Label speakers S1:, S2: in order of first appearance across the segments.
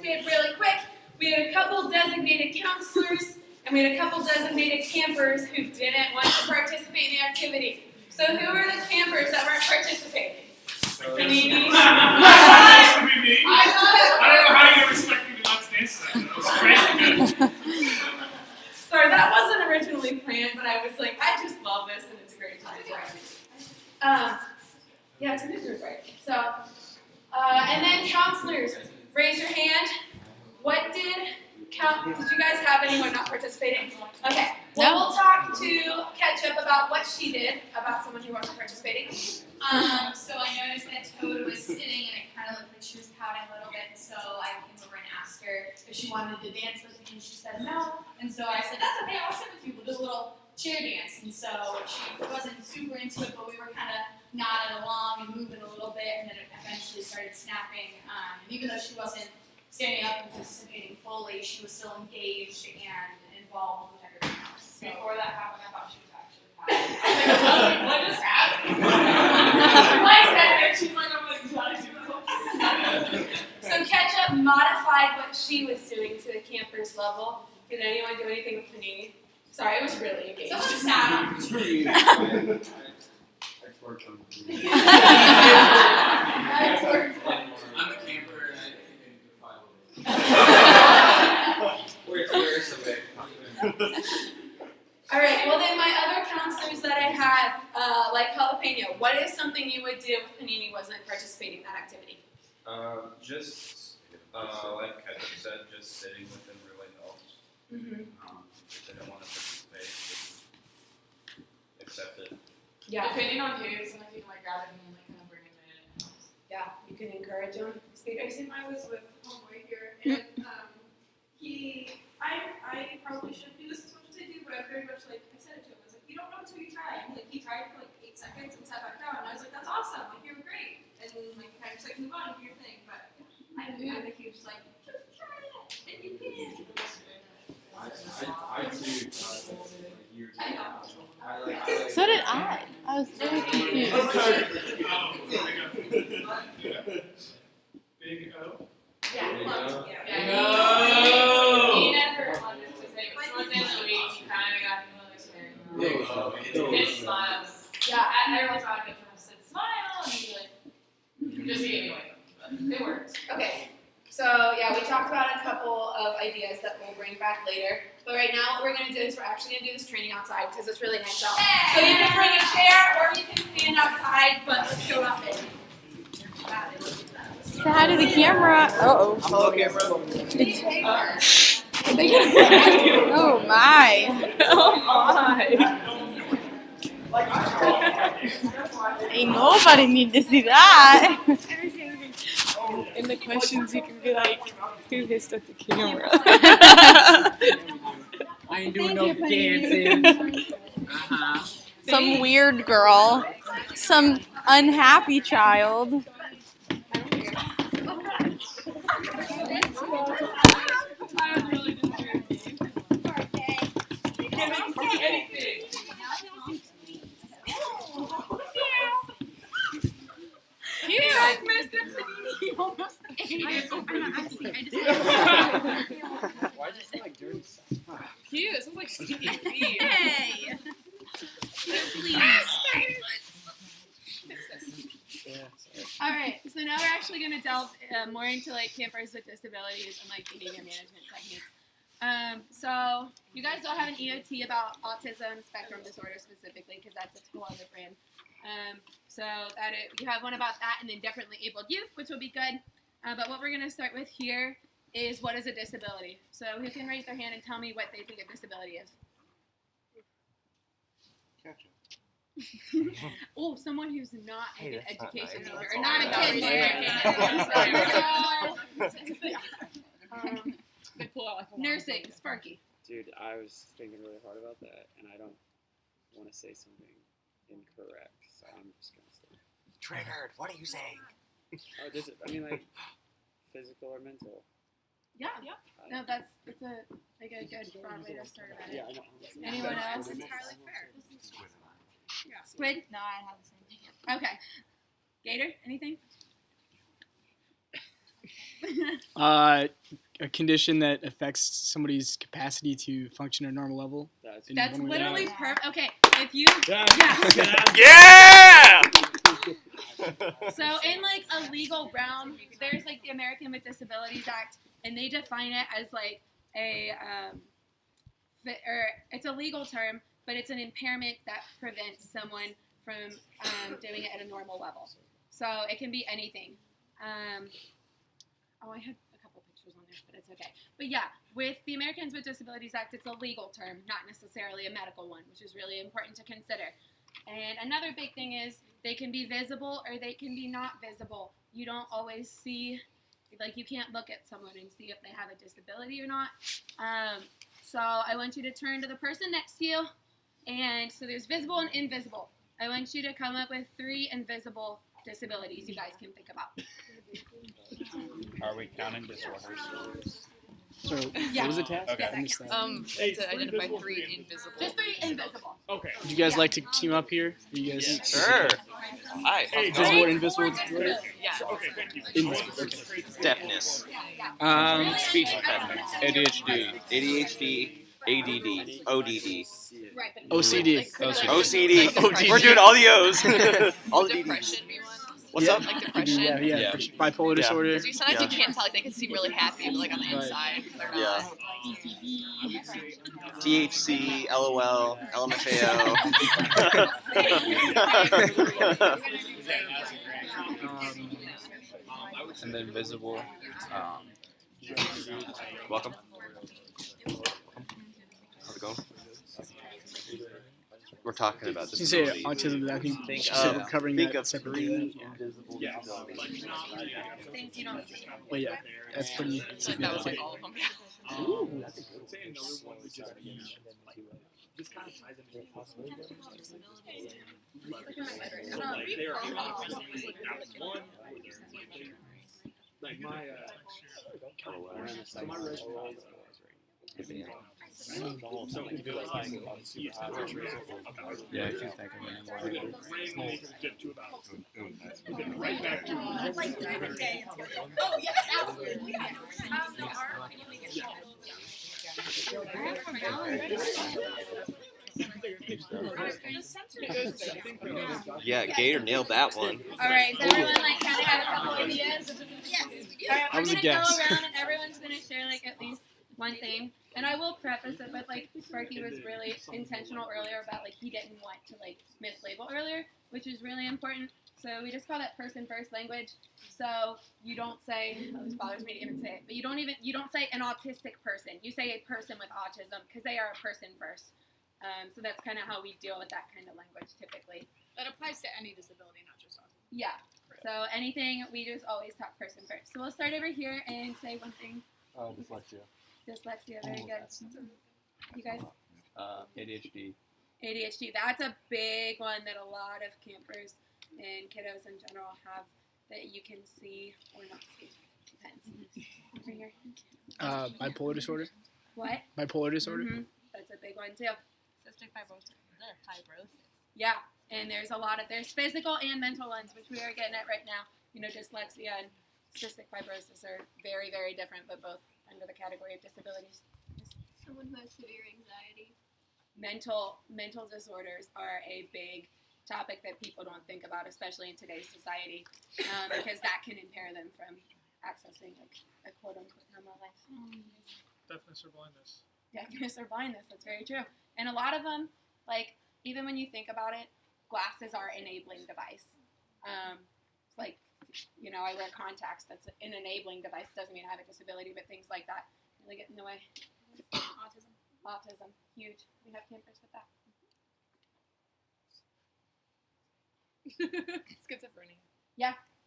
S1: skip really quick. We had a couple designated counselors, and we had a couple designated campers who didn't want to participate in the activity. So who were the campers that weren't participating? Panini.
S2: I don't know how you expect me to not dance to that. That was crazy.
S1: Sorry, that wasn't originally planned, but I was like, I just love this, and it's a great time. Yeah, it's a good group, right? So, and then counselors, raise your hand. Did you guys have anyone not participating? Okay. Well, we'll talk to Ketchup about what she did, about someone who wasn't participating.
S3: So I noticed that Toad was sitting and it kind of looked like she was pouting a little bit, so I came over and asked her if she wanted to dance with me, and she said no. And so I said, that's okay, I'll sit with you, we'll do a little chair dance. And so she wasn't super into it, but we were kind of nodding along and moving a little bit, and then it eventually started snapping. And even though she wasn't standing up and participating fully, she was still engaged and involved with everything else. So before that happened, I thought she was actually pouting. I was like, what just happened? I sat there, she's like, I'm like, trying to do this.
S1: So Ketchup modified what she was doing to the campers level. Did anyone do anything with Panini? Sorry, it was really engaged.
S3: Someone sat on the tree.
S4: I'm a camper and I think I need to file. We're curious of it.
S1: All right, well then my other counselors that I had, like Jalapeno, what is something you would do if Panini wasn't participating in that activity?
S5: Just like Ketchup said, just sitting with them really helps. If they don't want to participate, just accept it.
S1: Yeah.
S3: Depending on who, sometimes you can like grab it and like kind of bring him in and it helps.
S1: Yeah, you can encourage them.
S6: I was with homeboy here, and I probably shouldn't do this as much as I do, but I very much like I said it to him. I was like, you don't know until you try. And like he tried for like 8 seconds and sat back down, and I was like, that's awesome. Like you're great, and like kind of just like move on with your thing. But I'm a huge like just try it, and you can.
S4: I too.
S7: So did I. I was very confused.
S2: Big O.
S6: Yeah.
S3: He never wanted to say it was one day of the week, he kind of got me a little bit. His smiles. Yeah, every time I said smile, and he'd be like, just gave me away from it, but it worked.
S1: Okay, so yeah, we talked about a couple of ideas that we'll bring back later. But right now what we're going to do is we're actually going to do this training outside because it's really nice out. So you can bring a chair or you can stand outside, but let's go out there.
S7: Say hi to the camera. Uh-oh.
S4: Hello, camera.
S7: Oh my. Oh my. Ain't nobody need to see that. In the questions you can be like, who hissed at the camera?
S4: I ain't doing no dancing.
S7: Some weird girl. Some unhappy child.
S4: Why does it smell like dirty stuff?
S3: Cute, it looks like sticky feet.
S7: Hey!
S8: Alright, so now we're actually going to delve more into like campers with disabilities and like behavior management techniques. So you guys all have an EOT about autism spectrum disorder specifically because that's a whole other brand. So you have one about that and then differently abled youth, which will be good. But what we're going to start with here is what is a disability. So who can raise their hand and tell me what they think a disability is? Oh, someone who's not in an education major, or not a kid. Nursing, Sparky.
S9: Dude, I was thinking really hard about that, and I don't want to say something incorrect, so I'm just going to say.
S4: Triggered. What are you saying?
S9: Oh, does it? I mean, like, physical or mental?
S8: Yeah. No, that's a good broad way to start about it.
S9: Yeah, I know.
S8: Anyone else?
S6: Entirely fair.
S8: Squid?
S7: No, I have the same thing.
S8: Okay. Gator, anything?
S10: A condition that affects somebody's capacity to function at a normal level. in
S8: That's
S10: one way or
S8: literally
S10: another.
S8: perfect. Okay, if you
S2: Yeah!
S8: So in like a legal realm, there's like the American with Disabilities Act, and they define it as like a or it's a legal term, but it's an impairment that prevents someone from doing it at a normal level. So it can be anything. I had a couple pictures on there, but it's okay. But yeah, with the Americans with Disabilities Act, it's a legal term, not necessarily a medical one, which is really important to consider. And another big thing is they can be visible or they can be not visible. You don't always see, like you can't look at someone and see if they have a disability or not. So I want you to turn to the person next to you. And so there's visible and invisible. I want you to come up with 3 invisible disabilities you guys can think about.
S11: Are we counting disorders?
S10: So
S8: Yeah.
S10: what was the task?
S11: Okay.
S10: I missed that.
S12: To identify 3 invisible.
S8: Just 3 invisible.
S2: Okay.
S10: Would you guys like to team up here? Are you guys
S11: Sure. Hi.
S2: Hey,
S10: visible or
S8: Or
S10: invisible?
S8: disability.
S12: Yeah.
S2: Okay, thank you.
S10: Invisible. Okay.
S11: Deafness.
S4: Speech
S8: impediment.
S4: ADHD, ADD, ODD,
S8: Right, but
S10: OCD.
S12: Like, could it,
S4: OCD.
S10: ODD.
S4: We're doing all the O's. all the DDs.
S12: depression be one?
S4: What's
S10: Yeah.
S4: up?
S12: Like depression?
S10: Yeah.
S4: Yeah.
S10: Bipolar disorder.
S12: Because sometimes
S4: Yeah.
S12: you can't tell, like they can seem really happy, but like on the
S10: Right.
S12: inside, they're not.
S4: Yeah. THC, LOL, LMFAO.
S11: And then visible.
S4: Welcome. How's it going? We're talking about
S10: Since you say
S4: disabilities.
S10: autism, I think
S4: Think
S10: she said
S4: of-
S10: we're covering
S4: think
S10: that
S4: of
S10: separately.
S4: 3
S10: Yeah.
S4: invisible disabilities.
S8: things you don't see.
S10: But yeah, that's pretty
S12: Like that was
S10: significant.
S12: like all of them.
S2: This kind of ties into like my so my resume
S11: Yeah, I can't think of any more.
S2: get to about right back to
S8: Oh, yes, absolutely.
S4: Yeah, Gator nailed that one.
S8: All right, does everyone like kind of have a couple ideas? Yes. All right,
S10: I was a
S8: we're gonna
S10: guess.
S8: go around and everyone's gonna share like at least one thing. And I will preface it with like Sparky was really intentional earlier about like he didn't want to like mislabel earlier, which is really important. So we just call that person first language. So you don't say, oh, this bothers me to even say it, but you don't say an autistic person. You say a person with autism because they are a person first. So that's kind of how we deal with that kind of language typically.
S12: That applies to any disability, not just autism.
S8: Yeah. So anything, we just always talk person first. So we'll start over here and say one thing.
S11: Dyslexia.
S8: Dyslexia, very good. You guys?
S11: ADHD.
S8: ADHD, that's a big one that a lot of campers and kiddos in general have that you can see or not see. Depends. Over here.
S10: Bipolar disorder.
S8: What?
S10: Bipolar disorder.
S8: Mhm. That's a big one too.
S12: Cystic fibrosis.
S8: Yeah, and there's physical and mental ones, which we are getting at right now. You know, dyslexia and cystic fibrosis are very, very different, but both under the category of disabilities.
S6: Someone who has severe anxiety.
S8: Mental disorders are a big topic that people don't think about, especially in today's society, because that can impair them from accessing like a quote unquote normal life.
S2: deafness or blindness.
S8: Deafness or blindness, that's very true. And a lot of them, like even when you think about it, glasses are an enabling device. Like, you know, I wear contacts. That's an enabling device. Doesn't mean I have a disability, but things like that really get in the way. Autism, huge. We have campers with that.
S12: Schizophrenia.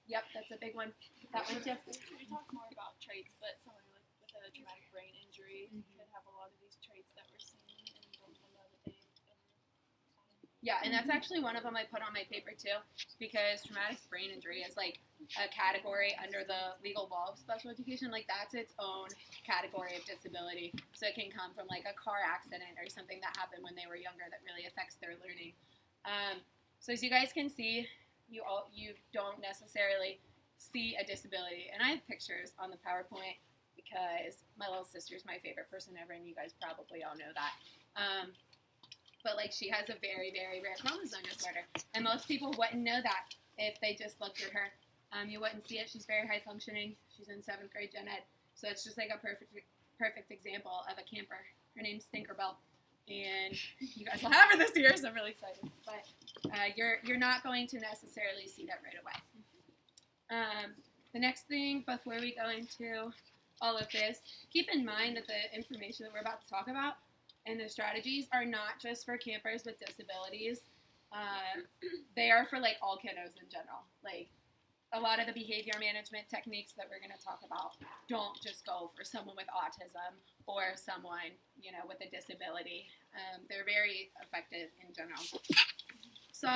S8: Yep, that's a big one. That one too.
S6: We talk more about traits, but someone with a traumatic brain injury could have a lot of these traits that we're seeing and don't even know that they.
S8: Yeah, and that's actually one of them I put on my paper too, because traumatic brain injury is like a category under the legal law of special education. Like that's its own category of disability. So it can come from like a car accident or something that happened when they were younger that really affects their learning. So as you guys can see, you don't necessarily see a disability. And I have pictures on the PowerPoint because my little sister's my favorite person ever, and you guys probably all know that. But like she has a very, very rare chromosome disorder, and most people wouldn't know that if they just looked at her. You wouldn't see it. She's very high functioning. She's in 7th grade gen ed, so it's just like a perfect example of a camper. Her name's Tinkerbell, and you guys will have her this year, so I'm really excited. But you're not going to necessarily see that right away. The next thing before we go into all of this, keep in mind that the information that we're about to talk about and the strategies are not just for campers with disabilities. They are for like all kiddos in general. Like a lot of the behavior management techniques that we're going to talk about don't just go for someone with autism or someone, you know, with a disability. They're very effective in general. So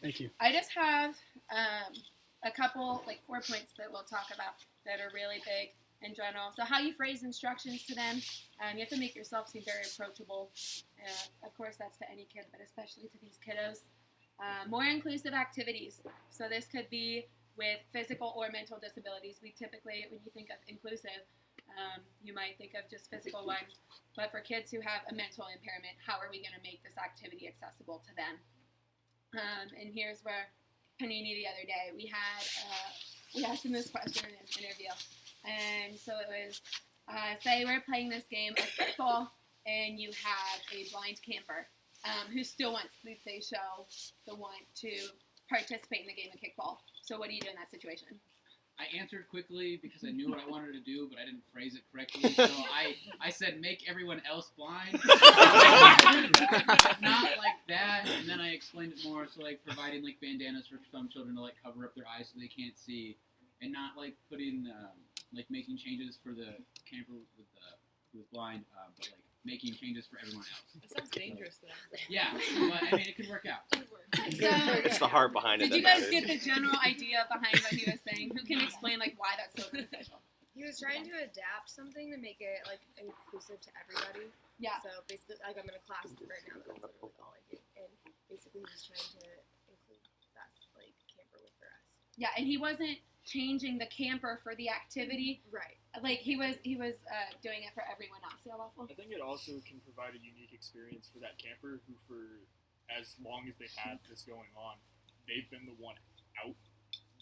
S10: Thank you.
S8: I just have a couple, like 4 points that we'll talk about that are really big in general. So how you phrase instructions to them, you have to make yourself seem very approachable. Of course, that's to any kid, but especially to these kiddos. More inclusive activities. So this could be with physical or mental disabilities. We typically, when you think of inclusive, you might think of just physical ones. But for kids who have a mental impairment, how are we going to make this activity accessible to them? And here's where Panini the other day, we asked him this question in an interview. And so it was, say we're playing this game of kickball, and you have a blind camper who still wants, they show the want to participate in the game of kickball. So what do you do in that situation?
S4: I answered quickly because I knew what I wanted to do, but I didn't phrase it correctly. So I said, make everyone else blind. Not like that. And then I explained it more. So like providing like bandanas for some children to like cover up their eyes so they can't see, and not like putting like making changes for the camper with who's blind, but like making changes for everyone else.
S12: That sounds dangerous though.
S4: Yeah, but I mean it could work out.
S13: It's the heart behind it.
S8: Did you guys get the general idea behind what he was saying? Who can explain like why that's so beneficial?
S14: He was trying to adapt something to make it like inclusive to everybody.
S8: Yeah.
S14: So basically, like I'm in a class right now, that's literally all I do, and basically he was trying to include that like camper with the rest.
S8: Yeah, and he wasn't changing the camper for the activity.
S14: Right.
S8: Like he was doing it for everyone else. Yeah, Waffle?
S15: I think it also can provide a unique experience for that camper who, for as long as they've had this going on, they've been the one out.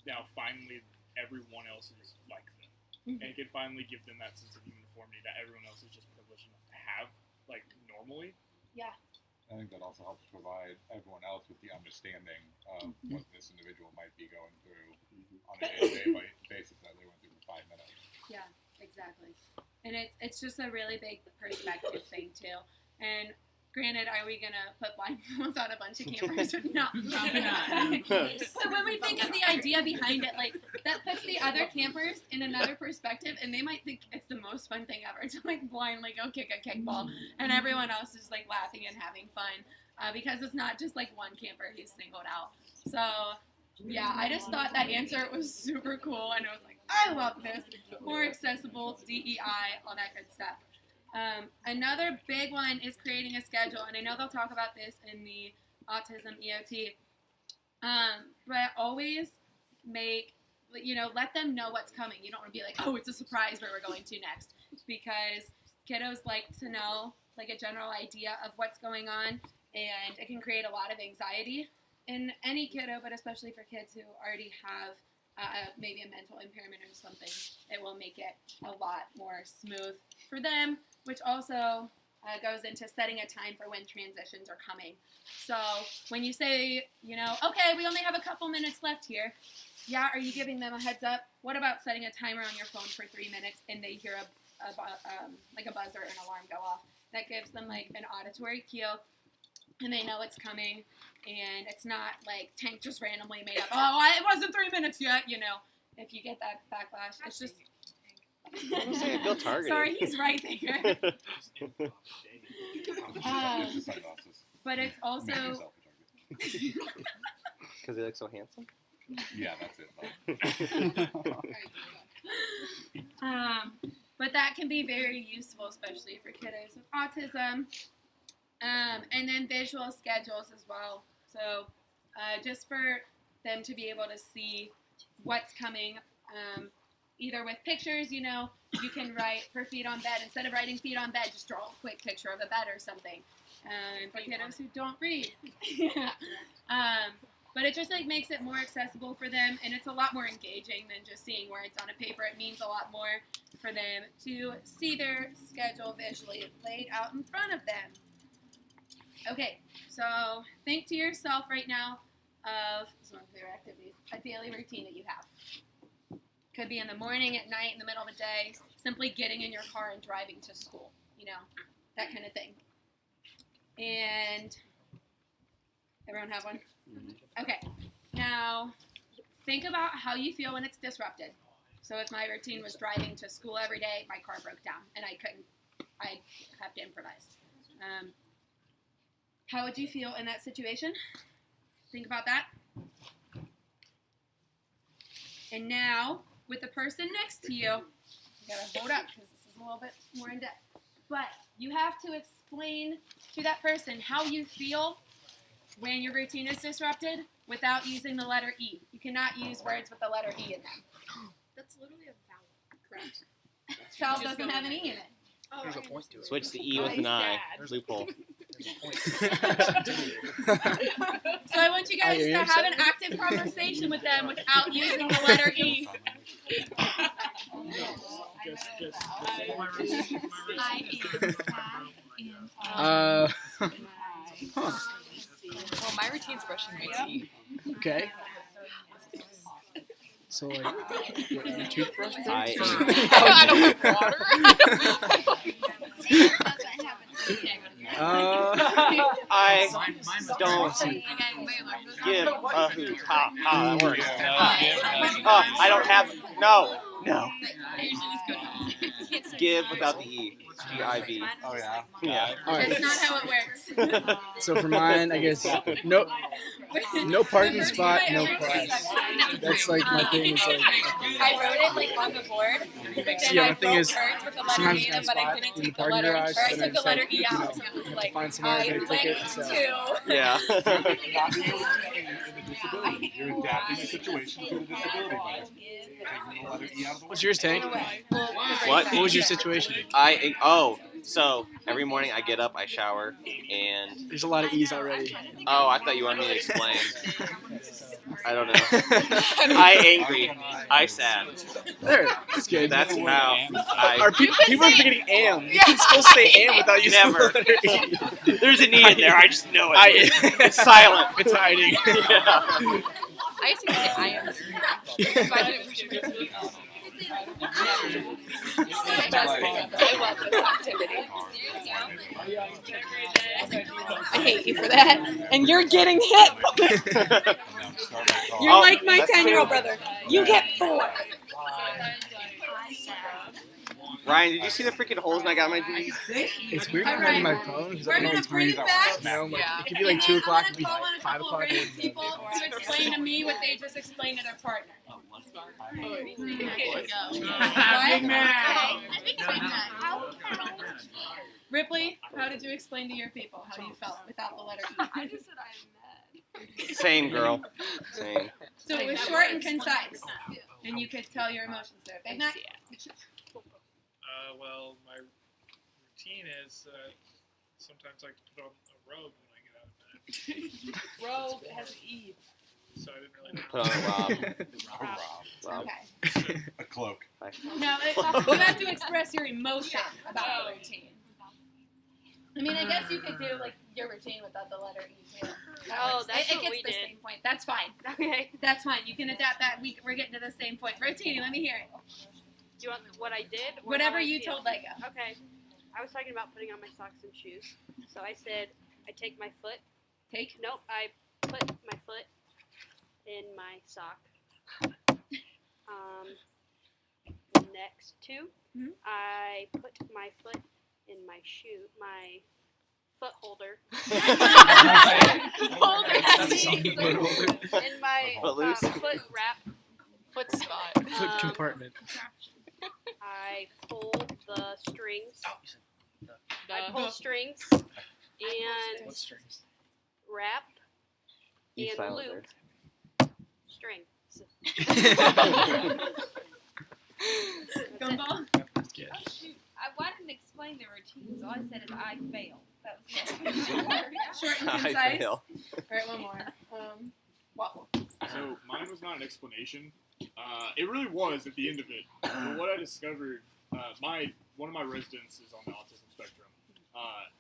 S15: Now finally everyone else is like them. Mm-hmm. And it can finally give them that sense of uniformity that everyone else is just privileged enough to have, like normally.
S8: Yeah.
S16: I think that also helps provide everyone else with the understanding of what this individual might be going through on a day-to-day basis that they went through for 5 minutes.
S8: Yeah, exactly. And it's just a really big perspective thing too. And granted, are we gonna put blindfolds on a bunch of campers? No, probably not. So when we think of the idea behind it, like that puts the other campers in another perspective, and they might think it's the most fun thing ever to like blindly go kick a kickball, and everyone else is like laughing and having fun because it's not just like one camper who's singled out. So yeah, I just thought that answer was super cool, and I was like, I love this. More accessible, DEI, all that good stuff. Another big one is creating a schedule, and I know they'll talk about this in the autism EOT, but always let them know what's coming. You don't want to be like, oh, it's a surprise where we're going to next, because kiddos like to know like a general idea of what's going on, and it can create a lot of anxiety in any kiddo, but especially for kids who already have maybe a mental impairment or something. It will make it a lot more smooth for them, which also goes into setting a time for when transitions are coming. So when you say, okay, we only have a couple minutes left here, yeah, are you giving them a heads up? What about setting a timer on your phone for 3 minutes and they hear like a buzzer or an alarm go off? That gives them like an auditory cue, and they know it's coming, and it's not like Tank just randomly made up, it wasn't 3 minutes yet, if you get that backlash. It's just...
S13: I feel targeted.
S8: Sorry, he's right there. But it's also...
S13: Because he looks so handsome?
S16: Yeah, that's it.
S8: But that can be very useful, especially for kiddos with autism. And then visual schedules as well. So just for them to be able to see what's coming, either with pictures, you know, you can write for feet on bed. Instead of writing feet on bed, just draw a quick picture of a bed or something. For kiddos who don't read. But it just like makes it more accessible for them, and it's a lot more engaging than just seeing words on a paper. It means a lot more for them to see their schedule visually laid out in front of them. Okay, so think to yourself right now of some of your activities, a daily routine that you have. Could be in the morning, at night, in the middle of the day, simply getting in your car and driving to school, you know, that kind of thing. And everyone have one? Okay, now think about how you feel when it's disrupted. So if my routine was driving to school every day, my car broke down and I have to improvise. How would you feel in that situation? Think about that. And now, with the person next to you, you gotta hold up because this is a little bit more in depth. But you have to explain to that person how you feel when your routine is disrupted without using the letter E. You cannot use words with the letter E in them.
S14: That's literally a vowel. Correct.
S8: Vowel doesn't have an E in it.
S14: Oh,
S10: There's a point to it.
S13: Switch the E with an I. Loophole.
S8: So I want you guys to have an active conversation with them without using the letter E.
S12: Well, my routine's brushing my teeth.
S10: Okay. So like, what, your toothbrush?
S13: I
S12: don't have water.
S13: I don't give a hoot how that works. I don't have no. Give without the E. G-I-V.
S16: Oh yeah.
S13: Yeah.
S10: All right.
S8: That's not how it works.
S10: So for mine, I guess no parking spot, no class. That's like my thing. Is like
S8: I wrote it like on the board, but then
S10: yeah,
S8: I
S10: my thing
S8: wrote
S10: is
S8: words with the letter
S10: sometimes
S8: E in them,
S10: I
S8: but I
S10: spot
S8: didn't
S10: in the
S8: take the
S10: parking
S8: letter, or
S10: garage,
S8: I
S10: and
S8: took the
S10: it's
S8: letter
S10: like,
S8: E out, so it was like,
S10: find somewhere
S8: I
S10: to
S8: went
S10: take it. So.
S8: to.
S13: Yeah.
S16: You're adapting the situation to the disability by taking the letter E out of the
S10: What's yours, Tank?
S13: What?
S10: What was your situation?
S13: So every morning I get up, I shower, and
S10: There's a lot of E's already.
S13: oh, I thought you wanted me to explain. I don't know. I angry. I sad.
S10: There, that's good.
S13: That's how
S10: Are people are forgetting am. You can still say am without using
S13: Never.
S10: the letter E.
S13: There's an E in there. I just know it.
S10: It's
S13: silent.
S10: It's hiding.
S13: Yeah.
S12: I used to say I am. If I didn't brush my teeth.
S8: I love this activity. I hate you for that. And you're getting hit. You're like my 10-year-old brother. You get 4.
S13: Ryan, did you see the freaking holes I got in my jeans?
S10: It's weird having my phone because I don't know what time it is. You know, like, it could be like 2 o'clock, it could be 5 o'clock.
S8: Random people to explain to me what they just explained to their partner. Ripley, how did you explain to your people how you felt without the letter E?
S14: I just said I'm mad.
S13: Same, girl. Same.
S8: So it was short and concise, and you could tell your emotions there. Big Mac?
S2: Well, my routine is sometimes I like to put on a robe when I get out of bed.
S12: Robe has an E.
S2: So I didn't really know.
S13: Put on a Rob.
S8: Okay.
S16: A cloak.
S8: Now, you have to express your emotion about the routine. I mean, I guess you could do like your routine without the letter E too.
S14: Oh, that's
S8: it
S14: what
S8: gets
S14: we
S8: the
S14: did.
S8: same point. That's fine.
S14: Okay.
S8: That's fine. You can adapt that. We're getting to the same point. Routine. Let me hear it.
S17: Do you want what I did? Or
S8: Whatever
S17: how I
S8: you
S17: feel?
S8: told Lego.
S17: Okay. I was talking about putting on my socks and shoes. So I said I take my foot.
S8: Take?
S17: Nope. I put my foot in my sock. Next to, I put my foot in my shoe, my foot holder. In my foot wrap.
S12: Foot spot.
S10: Foot compartment.
S17: I pull the strings. I pull strings and
S10: What strings?
S17: wrap
S13: You
S17: and
S13: silent
S17: loop strings.
S8: Gumball?
S12: Oh, shoot. Why didn't explain the routine? So all I said is I fail. That was
S8: Short and
S13: I
S8: concise.
S13: fail.
S8: Alright, one more. Waffle.
S15: So mine was not an explanation. It really was at the end of it. But what I discovered, one of my residents is on the autism spectrum,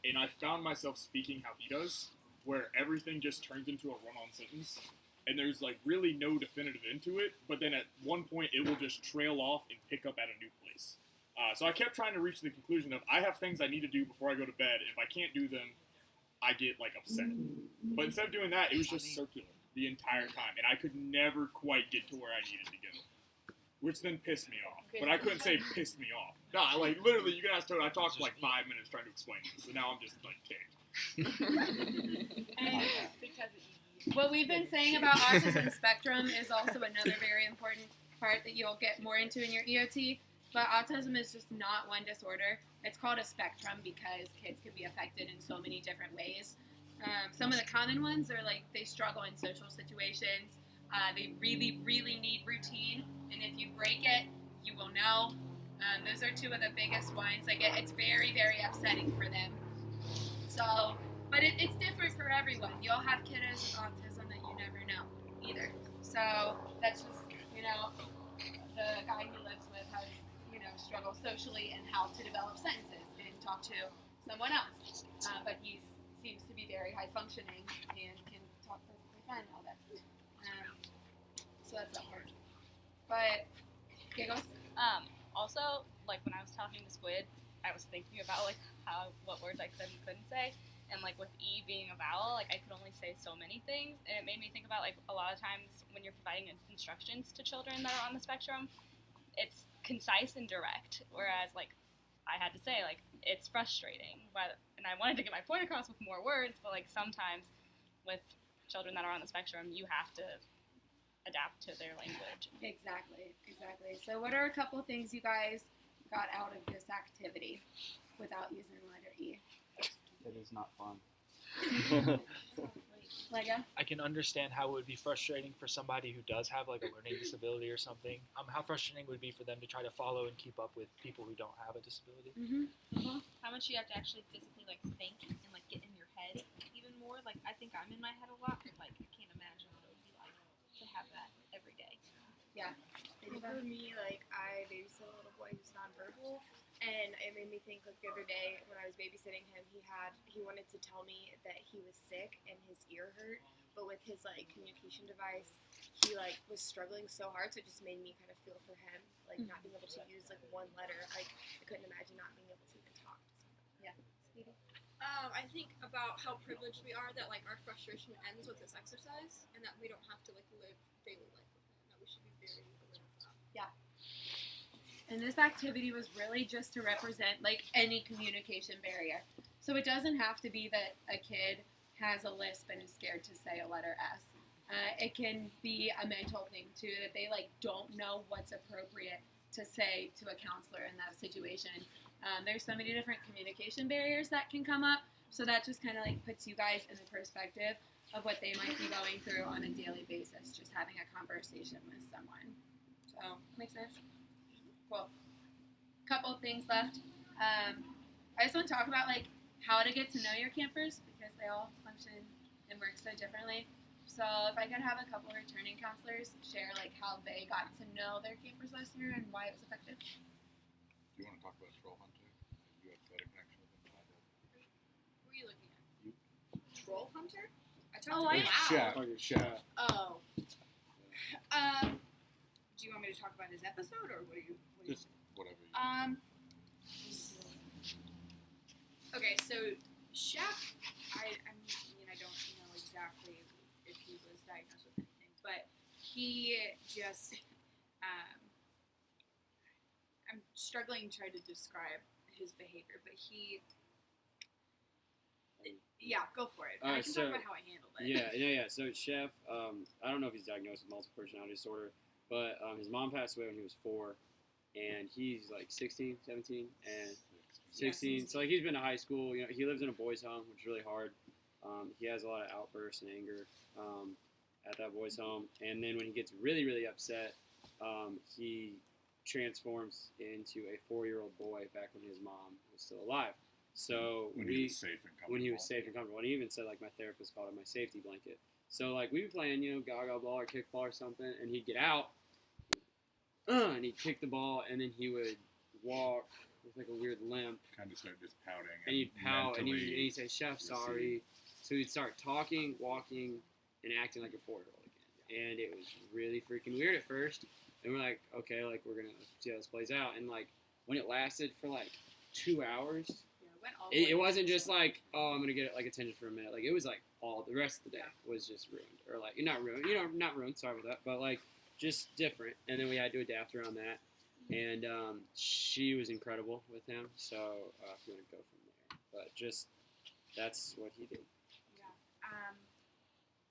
S15: and I found myself speaking how he does, where everything just turns into a run-on sentence, and there's like really no definitive end to it. But then at one point, it will just trail off and pick up at a new place. So I kept trying to reach the conclusion of I have things I need to do before I go to bed. If I can't do them, I get like upset. But instead of doing that, it was just circular the entire time, and I could never quite get to where I needed to go, which then pissed me off. But I couldn't say pissed me off. Nah, like literally, you can ask Toad. I talked for like 5 minutes trying to explain this, so now I'm just like ticked.
S8: What we've been saying about autism spectrum is also another very important part that you'll get more into in your EOT. But autism is just not one disorder. It's called a spectrum because kids can be affected in so many different ways. Some of the common ones are like they struggle in social situations. They really, really need routine. And if you break it, you will know. Those are two of the biggest ones. Like it's very, very upsetting for them. So, but it's different for everyone. You'll have kiddos with autism that you never know either. So that's just, the guy he lives with has, struggle socially and how to develop sentences and talk to someone else. But he seems to be very high functioning and can talk perfectly fine and all that. So that's that part. But, giggles?
S18: Also, like when I was talking to Squid, I was thinking about like what words I could and couldn't say. And like with E being a vowel, like I could only say so many things. And it made me think about like a lot of times when you're providing instructions to children that are on the spectrum, it's concise and direct. Whereas like I had to say like it's frustrating, and I wanted to get my point across with more words, but like sometimes with children that are on the spectrum, you have to adapt to their language.
S8: Exactly. So what are a couple things you guys got out of this activity without using the letter E?
S11: It is not fun.
S8: Lego?
S19: I can understand how it would be frustrating for somebody who does have like a learning disability or something. How frustrating it would be for them to try to follow and keep up with people who don't have a disability.
S12: How much you have to actually physically like think and like get in your head even more. Like I think I'm in my head a lot, but like I can't imagine what it would be like to have that every day.
S8: Yeah.
S14: For me, like I babysit a little boy who's nonverbal, and it made me think like the other day when I was babysitting him, he wanted to tell me that he was sick and his ear hurt, but with his like communication device, he like was struggling so hard, so it just made me kind of feel for him, like not being able to use like one letter. Like I couldn't imagine not being able to even talk to somebody.
S8: Yeah.
S6: I think about how privileged we are that like our frustration ends with this exercise, and that we don't have to like live daily life with it. That we should be very aware of that.
S8: Yeah. And this activity was really just to represent like any communication barrier. So it doesn't have to be that a kid has a lisp and is scared to say a letter S. It can be a mental thing too, that they like don't know what's appropriate to say to a counselor in that situation. There's so many different communication barriers that can come up. So that just kind of like puts you guys in the perspective of what they might be going through on a daily basis, just having a conversation with someone. So, makes sense? Cool. Couple of things left. I just want to talk about like how to get to know your campers because they all function and work so differently. So if I could have a couple returning counselors share like how they got to know their campers last year and why it was effective.
S16: Do you want to talk about Troll Hunter? You have better connection with him than I did.
S6: Who are you looking at?
S16: You.
S6: Troll Hunter?
S16: Chef. Chef.
S6: Oh. Do you want me to talk about his episode, or what do you?
S16: Just whatever.
S6: Okay, so Chef, I mean, I don't know exactly if he was diagnosed with anything, but he just, I'm struggling to try to describe his behavior, but yeah, go for it. I can talk about how I handled it.
S9: Yeah. So Chef, I don't know if he's diagnosed with multiple personality disorder, but his mom passed away when he was 4, and he's like 16, 17, and 16. So like he's been to high school. He lives in a boys' home, which is really hard. He has a lot of outbursts and anger. at that boy's home. And then when he gets really, really upset, he transforms into a 4-year-old boy back when his mom was still alive. So
S16: when he was safe and comfortable.
S9: When he was safe and comfortable. And he even said, like, my therapist called it my safety blanket. So, like, we'd be playing, you know, gaga ball or kickball or something, and he'd get out, and he'd kick the ball, and then he would walk with, like, a weird limp.
S16: Kind of start just pouting.
S9: And he'd pout, and he'd say, Chef,
S16: receive.
S9: sorry. So he'd start talking, walking, and acting like a 4-year-old again. And it was really freaking weird at first. And we're like, okay, like, we're going to see how this plays out. And, like, when it lasted for, like, 2 hours, it wasn't just like, oh, I'm going to get, like, attention for a minute. Like, it was, like, all the rest of the day was just ruined. Or, like, not ruined. You know, not ruined, sorry about that. But, like, just different. And then we had to adapt around that. And she was incredible with him. So if you want to go from there. But just, that's what he did.
S20: Yeah.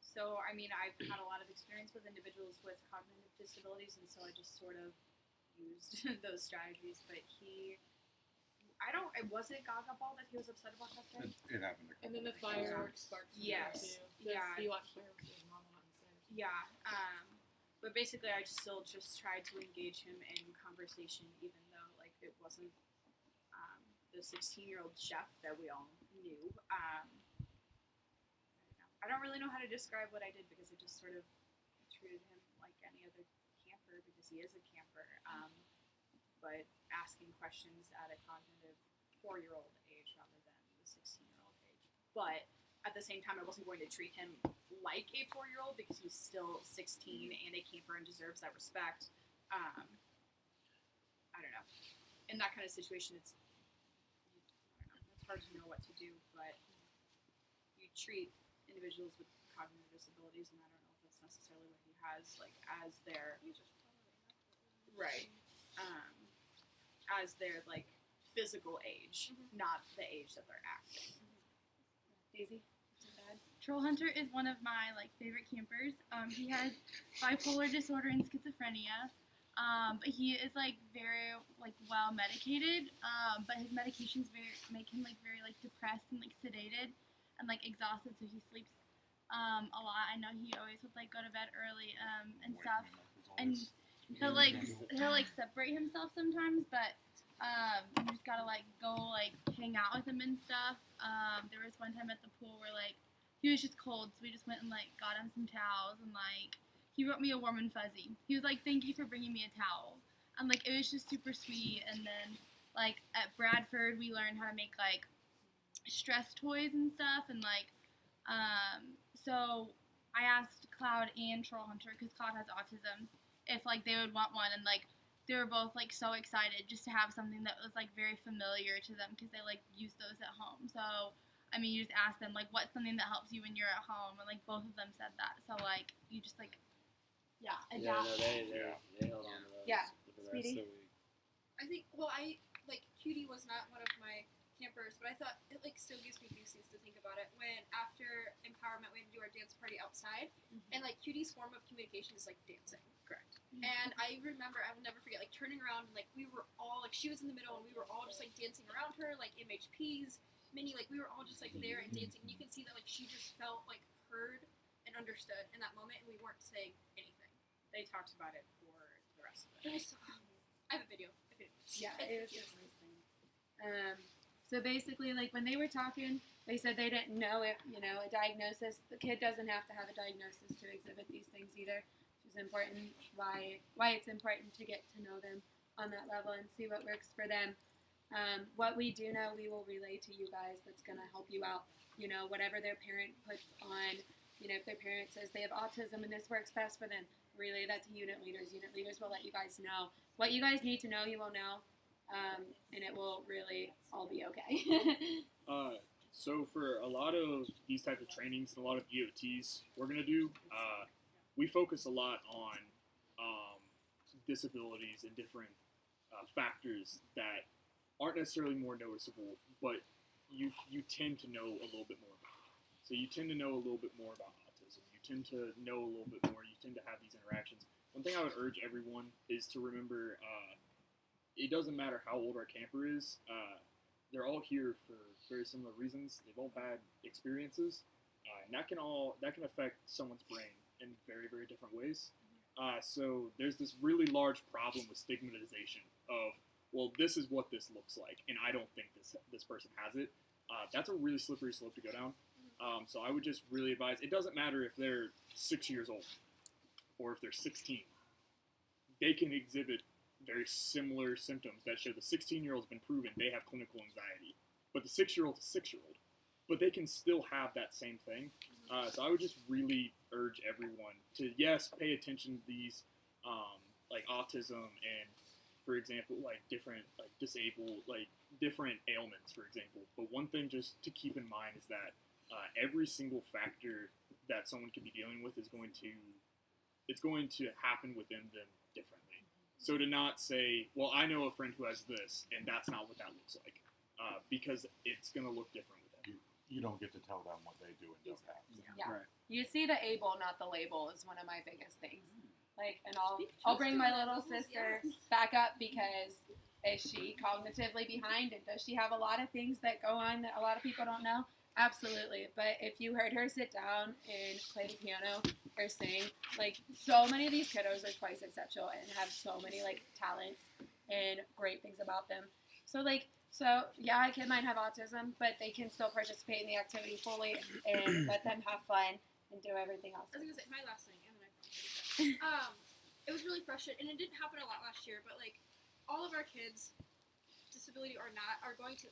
S20: So, I mean, I've had a lot of experience with individuals with cognitive disabilities, and so I just sort of used those strategies. But it wasn't Gaga Ball that he was upset about that day?
S16: It happened.
S7: And then the fireworks sparked.
S20: Yes.
S7: Yeah. He watched fireworks with his mom on the side.
S20: Yeah. But basically, I still just tried to engage him in conversation, even though, like, it wasn't the 16-year-old chef that we all knew. I don't really know how to describe what I did because I just sort of treated him like any other camper because he is a camper. But asking questions at a cognitive 4-year-old age rather than the 16-year-old age. But at the same time, I wasn't going to treat him like a 4-year-old because he's still 16 and a camper and deserves that respect. I don't know. In that kind of situation, it's hard to know what to do, but you treat individuals with cognitive disabilities, and I don't know if that's necessarily what he has, like, as their right, as their, like, physical age, not the age that they're acting. Daisy?
S8: Troll Hunter is one of my favorite campers. He has bipolar disorder and schizophrenia. But he is very well medicated. But his medications make him very depressed and sedated and exhausted, so he sleeps a lot. I know he always would go to bed early and stuff. And he'll separate himself sometimes, but you just gotta go hang out with him and stuff. There was one time at the pool where he was just cold, so we just went and got him some towels, and he wrote me a warm and fuzzy. He was like, "Thank you for bringing me a towel," and it was just super sweet. And then at Bradford we learned how to make stress toys and stuff, and so I asked Cloud and Troll Hunter, because Cloud has autism, if they would want one, and they were both so excited just to have something that was very familiar to them, because they use those at home. So I mean, you just ask them what's something that helps you when you're at home, and both of them said that. So you just adapt.
S9: Yeah, no, they held on to those
S8: Yeah.
S9: for the rest of the week.
S6: I think, Cutie was not one of my campers, but I thought it still gives me goosies to think about it. When after empowerment we had to do our dance party outside, and Cutie's form of communication is dancing. Correct. And I remember, I will never forget, turning around and we were all she was in the middle, and we were all just dancing around her, MHPs, Minnie, we were all just there and dancing. And you can see that she just felt heard and understood in that moment, and we weren't saying anything.
S20: They talked about it for the rest of
S6: It
S20: it.
S6: was I have a video.
S8: Yeah, it was just nice thing. So basically, when they were talking, they said they didn't know it, a diagnosis. The kid doesn't have to have a diagnosis to exhibit these things either, which is important. Why it's important to get to know them on that level and see what works for them. What we do know, we will relay to you guys. That's going to help you out. Whatever their parent puts on, if their parent says they have autism and this works best for them, relay that to unit leaders. Unit leaders will let you guys know. What you guys need to know, you will know. And it will really all be okay.
S15: So for a lot of these type of trainings and a lot of EOTs we're going to do, we focus a lot on disabilities and different factors that aren't necessarily more noticeable, but you tend to know a little bit more about it. So you tend to know a little bit more about autism. You tend to know a little bit more. You tend to have these interactions. One thing I would urge everyone is to remember, it doesn't matter how old our camper is. They're all here for very similar reasons. They've all had experiences, and that can affect someone's brain in very, very different ways. So there's this really large problem with stigmatization of, well, this is what this looks like, and I don't think this person has it. That's a really slippery slope to go down. So I would just really advise, it doesn't matter if they're 6 years old or if they're 16. They can exhibit very similar symptoms that show the 16-year-old's been proven they have clinical anxiety, but the 6-year-old is a 6-year-old. But they can still have that same thing. So I would just really urge everyone to, yes, pay attention to these, like autism and, for example, like different, like disabled, like different ailments, for example. But one thing just to keep in mind is that every single factor that someone could be dealing with is going to happen within them differently. So to not say, well, I know a friend who has this, and that's not what that looks like, because it's going to look different with them.
S16: You don't get to tell them what they do and don't have.
S8: Yeah.
S16: Right.
S8: You see the able, not the label, is one of my biggest things. Like, and I'll bring my little sister back up because is she cognitively behind, and does she have a lot of things that go on that a lot of people don't know? Absolutely. But if you heard her sit down and play the piano or sing, like, so many of these kiddos are twice exceptional and have so many, like, talents and great things about them. So, like, yeah, a kid might have autism, but they can still participate in the activity fully and let them have fun and do everything else.
S6: I was gonna say my last thing, and then it was really frustrating, and it didn't happen a lot last year. But like, all of our kids, disability or not, are going to.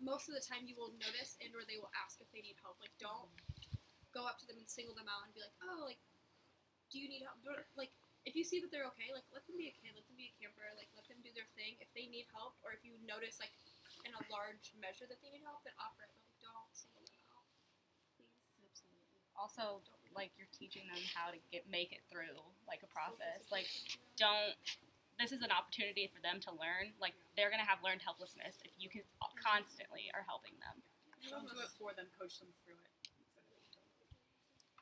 S6: Most of the time, you will notice and or they will ask if they need help. Like, don't go up to them and single them out and be like, oh, like, do you need help? But, like, if you see that they're okay, like, let them be a kid, let them be a camper, like, let them do their thing. If they need help, or if you notice, like, in a large measure that they need help, then offer it. But, like, don't single them out, please.
S18: Absolutely. Also, like, you're teaching them how to make it through, like, a process. Like, this is an opportunity for them to learn. Like, they're going to have learned helplessness if you can constantly are helping them.
S20: You don't do it for them, coach them through it.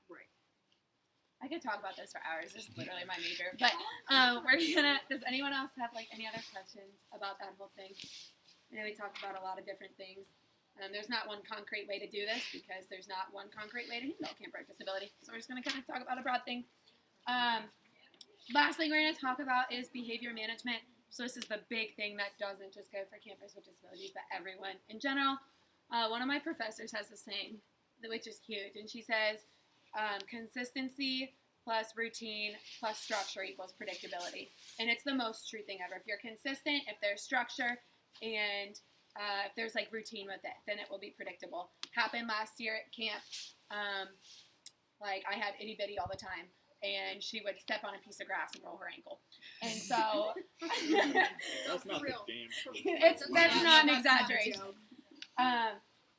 S20: Right.
S8: I could talk about this for hours. This is literally my major. But does anyone else have, like, any other questions about that whole thing? I know we talked about a lot of different things. There's not one concrete way to do this because there's not one concrete way to handle camper disability. So we're just going to kind of talk about a broad thing. Last thing we're going to talk about is behavior management. So this is the big thing that doesn't just go for campers with disabilities, but everyone in general. One of my professors has this saying, which is huge, and she says, consistency plus routine plus structure equals predictability. And it's the most true thing ever. If you're consistent, if there's structure, and if there's like routine with it, then it will be predictable. Happened last year at camp. Like, I had itty bitty all the time, and she would step on a piece of grass and roll her ankle. And so
S15: That's not real.
S8: That's not an exaggeration.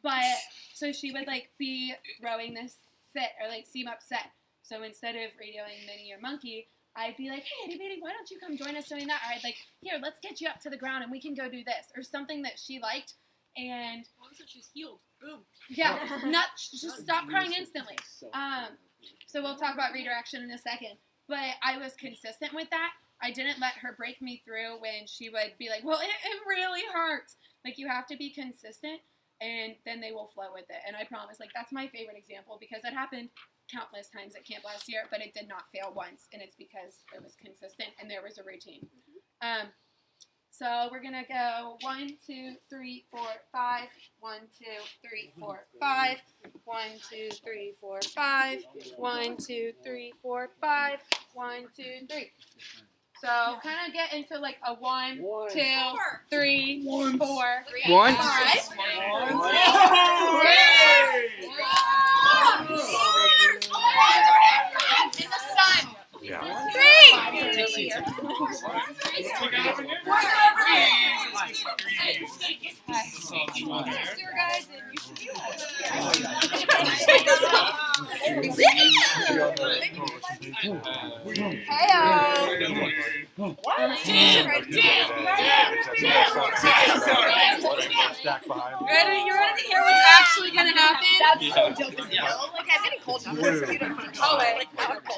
S8: But so she would like be rowing this sit or like seem upset. So instead of radioing Minnie or Monkey, I'd be like, hey, itty bitty, why don't you come join us doing that? Or I'd like, here, let's get you up to the ground and we can go do this, or something that she liked. And
S6: all of a sudden she's healed. Boom.
S8: Yeah, just stop crying instantly. So we'll talk about redirection in a second. But I was consistent with that. I didn't let her break me through when she would be like, well, it really hurts. Like, you have to be consistent, and then they will flow with it. And I promise, like, that's my favorite example because it happened countless times at camp last year, but it did not fail once, and it's because it was consistent and there was a routine. So we're gonna go 1, 2, 3, 4, 5. 1, 2, 3, 4, 5. 1, 2, 3, 4, 5. 1, 2, 3, 4, 5. 1, 2, 3. So kind of get into like a 1, 2, 3, 4, 5. In the sun.
S11: Yeah.
S8: 3.
S1: Ready? You ready to hear what's actually gonna happen?
S11: That's so dope.
S1: Like, I'm getting cold now.
S16: Oh,
S1: wait.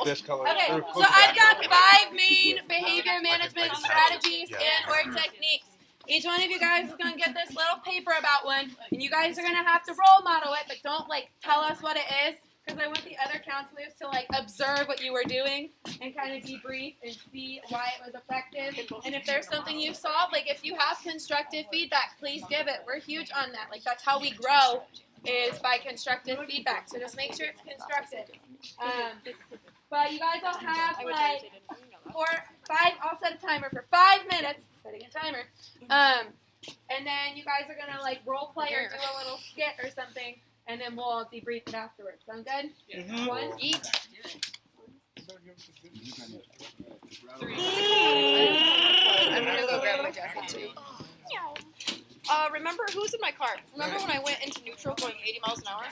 S16: This color.
S1: Okay, so I've got 5 main behavior management strategies and/or techniques. Each one of you guys is gonna get this little paper about one, and you guys are gonna have to role model it, but don't like tell us what it is.
S8: because I want the other counselors to like observe what you were doing and kind of debrief and see why it was effective. And if there's something you saw, like if you have constructive feedback, please give it. We're huge on that. Like that's how we grow, is by constructive feedback. So just make sure it's constructive. But you guys all have like 5. I'll set a timer for 5 minutes. Setting a timer. And then you guys are gonna like role play or do a little skit or something, and then we'll all debrief it afterwards. Sound good?
S2: Mhm.
S8: 1 each.
S14: 3. I'm gonna go grab my jacket too. Remember who's in my car? Remember when I went into neutral going 80 miles an hour?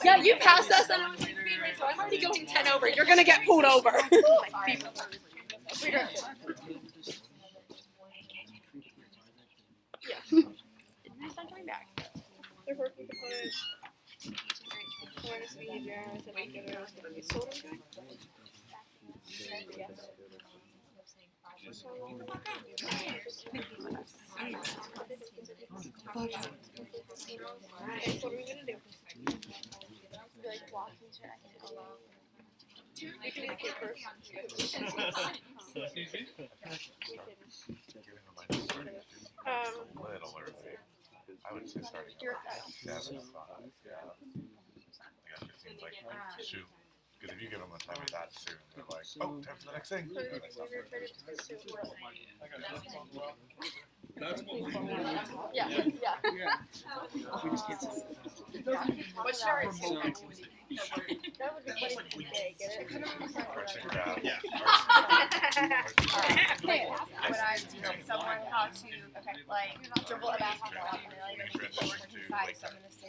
S8: Yeah, you passed us on a speed rate, so I'm already going 10 over. You're gonna get pulled over.
S14: Yeah. It's not coming back. They're working to put awareness behavior and it's total good. Okay, so what are we gonna do? Be like walking check. We can make it first.
S16: Little early. I would say starting at 7 o'clock. Yeah. It just seems like, shoot. Because if you give them a time that soon, they're like, oh, time for the next thing.
S14: Yeah, yeah.
S10: We just can't see.
S14: What should I do? That would be funny today, get it?
S20: Would I tell someone how to, like, dribble a basketball and like make work inside, so I'm gonna say,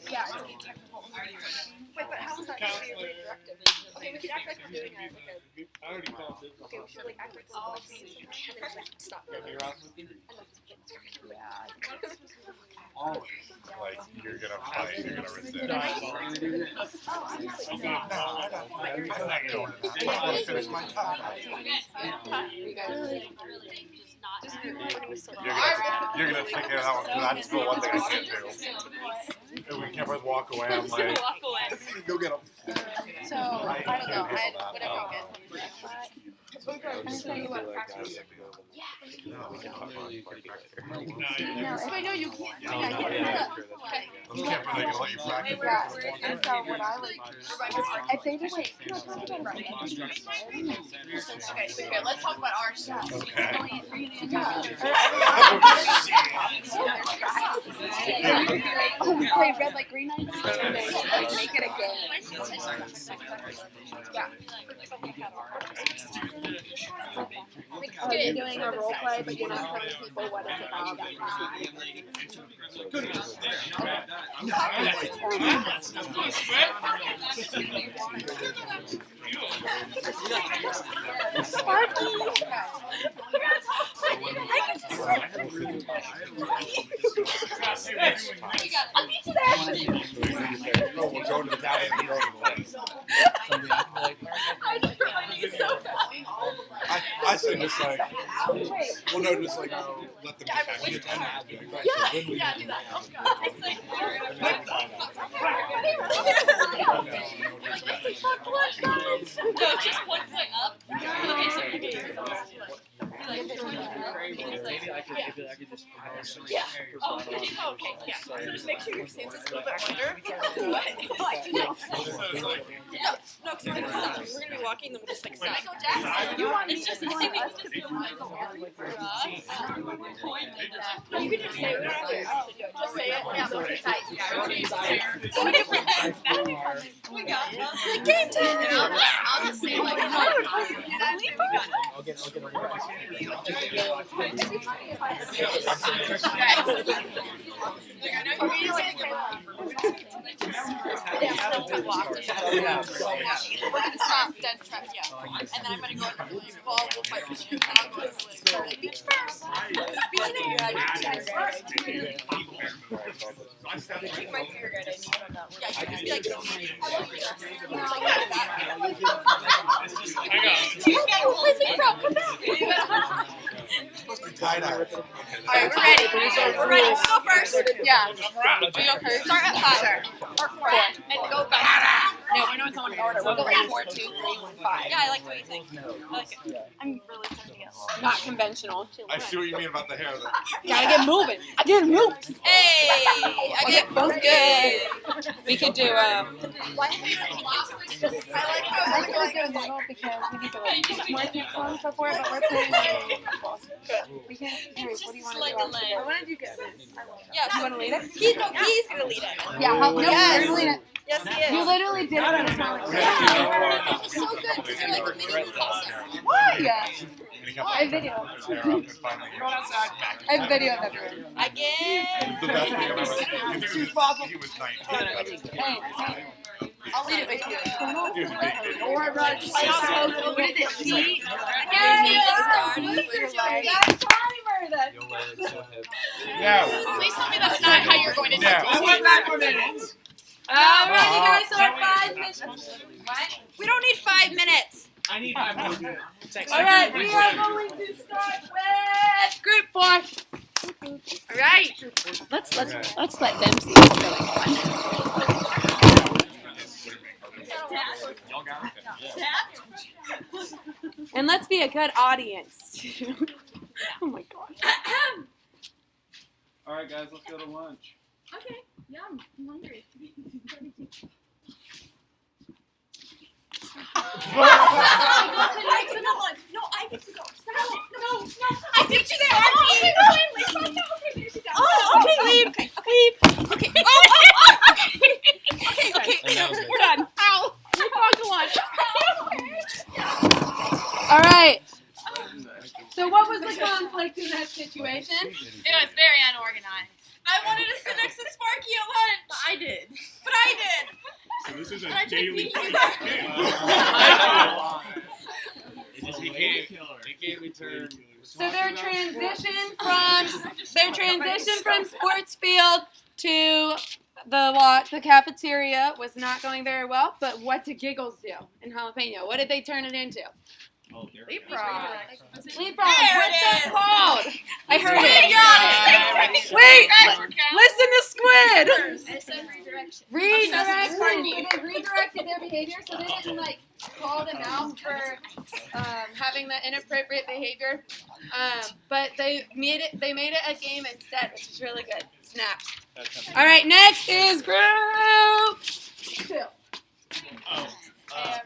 S20: yeah, it's gonna be technical. Wait, but how is that gonna be really directive? Okay, we could act like we're doing it like a...
S2: I already called it.
S14: Okay, we should like act like we're all and then just like stop it.
S16: Like, you're gonna fight, you're gonna resist.
S14: Oh,
S16: You're gonna take care of that one, because that's the one thing I can't do. And we can't both walk away, I'm like, go get them.
S14: So, I don't know, whatever you get.
S7: No, I know you can't.
S16: You can't, but they can let you practice.
S7: And so what I would, if they just like,
S3: Okay, so here, let's talk about our stuff.
S7: oh, we play red like green eyes, and then like make it a game.
S3: Yeah.
S7: So you're doing a role play, but you're not telling people what it's about.
S16: I say just like, well, no, just like, let them get back to
S3: Yeah, do that. Oh, God. It's like, no, just 1 point up. Okay, so you're doing yeah. Oh, okay, yeah. So just make sure your stance is a little bit wider. No, because we're gonna stop. We're gonna be walking, then we'll just like stop. Michael Jackson. You want? It's just. I think we can just go like for us. No, you can just say it. We don't have to actually do it. Just say it. Yeah, look at tight. We got it. Game time. I'll just say like. Stop, dead trap, yeah. And then I'm gonna go and the ball will fight with you. And I'll go to the beach first. Beach my fear good. Yeah, you can just be like, I love you. You gotta hold it, bro. Come back.
S8: Alright, we're ready. We're ready. We'll go first. Yeah. We go first. Start at 5. Sure. Or 4. And go back. No, we're not going in order. We'll go like 4, 2, 3, 5. Yeah, I like the way you think. I like it. I'm really starting to get a little not conventional.
S16: I see what you mean about the hair.
S8: Gotta get moving. I get moved. Hey! I get feels good. We could do
S14: I like how everyone's doing little because we need to like market fun stuff for it, but we're playing we can't. Anyways, what do you want to do? I want to do good.
S8: Yeah,
S14: You want to lead it?
S8: He's gonna lead it.
S14: Yeah, help me.
S8: Yes.
S14: Yes. Lead it.
S8: Yes, he is.
S14: You literally did it, but it's not like
S8: It's so good because you're like mini process.
S14: Why? I have video. I have video of everyone.
S8: Again.
S16: The best thing I've ever seen. He was 19.
S14: Hey, I'll lead it with you.
S8: Or run. What is it? Heat? Please tell me that's not how you're going to do it.
S2: I want 5 more minutes.
S8: Alright, you guys, so 5 minutes. What? We don't need 5 minutes.
S2: I need 5 more minutes.
S8: Alright, we are going to start with group 4. Alright. Let's let them see what's going on. And let's be a good audience. Oh my gosh.
S4: All right, guys, let's go to lunch.
S8: Okay. Yum. I'm hungry. No, I get to go. No, I beat you there. Oh, okay, leave. Okay. Okay. We're done. Ow. We're going to lunch. All right. So what was the conflict in that situation?
S18: It was very unorganized.
S8: I wanted to sit next to Sparky at lunch.
S18: I did.
S8: But I did.
S2: So this is
S8: And I
S2: a
S8: didn't
S2: daily
S8: beat you
S2: thing.
S9: It can't be turned.
S8: So their transition from sports field to the cafeteria was not going very well. But what did Giggles do in Jalapeno? What did they turn it into? Leapfrog. What's that called? I heard it. Wait, listen to Squid.
S14: I said redirection.
S8: Redirection.
S14: So they redirected their behavior, so they didn't like call them out for
S8: Having the inappropriate behavior, but they made it a game instead, which is really good. Snaps. All right, next is group 2.